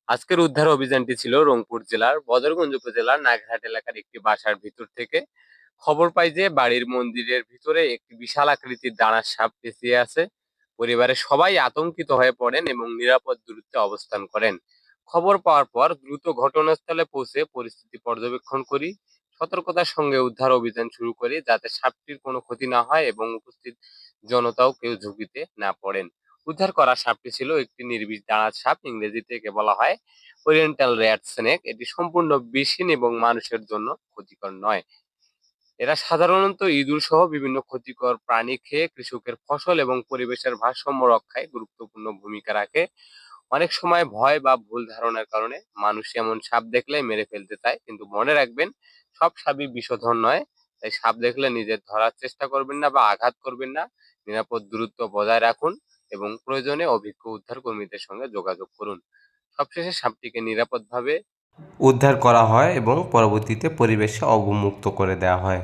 আজকের উদ্ধার অভিযানটি ছিল রংপুর জেলার বদরগঞ্জ উপজেলার নাগরহাট এলাকার একটি বাসার ভিতর থেকে। খবর পাই যে বাড়ির মন্দিরের ভিতরে একটি বিশাল আকৃতির দানার সাপ পেঁচিয়ে আছে। পরিবারের সবাই আতঙ্কিত হয়ে পড়েন এবং নিরাপদ দূরত্বে অবস্থান করেন। খবর পাওয়ার পর দ্রুত ঘটনাস্থলে পৌঁছে পরিস্থিতি পর্যবেক্ষণ করি। সতর্কতার সঙ্গে উদ্ধার অভিযান শুরু করি যাতে সাপটির কোনো ক্ষতি না হয় এবং উপস্থিত জনতাও কেউ ঝুঁকিতে না পড়েন। উদ্ধার করা সাপটি ছিল একটি নির্বিষ দাঁড়ার সাপ, ইংরেজিতে একে বলা হয় ওরিয়েন্টাল রেড স্নেক। এটি সম্পূর্ণ বিষহীন এবং মানুষের জন্য ক্ষতিকর নয়। এরা সাধারণত ইঁদুর সহ বিভিন্ন ক্ষতিকর প্রাণী খেয়ে কৃষকের ফসল এবং পরিবেশের ভারসাম্য রক্ষায় গুরুত্বপূর্ণ ভূমিকা রাখে। অনেক সময় ভয় বা ভুল ধারণার কারণে মানুষ এমন সাপ দেখলে মেরে ফেলতে চায়, কিন্তু মনে রাখবেন সব সাপই বিষধর নয়। তাই সাপ দেখলে নিজের ধরার চেষ্টা করবেন না বা আঘাত করবেন না। নিরাপদ দূরত্ব বজায় রাখুন এবং প্রয়োজনে অভিজ্ঞ উদ্ধার কর্মীদের সঙ্গে যোগাযোগ করুন। সবশেষে সাপটিকে নিরাপদভাবে উদ্ধার করা হয় এবং পরবর্তীতে পরিবেশে অবমুক্ত করে দেওয়া হয়।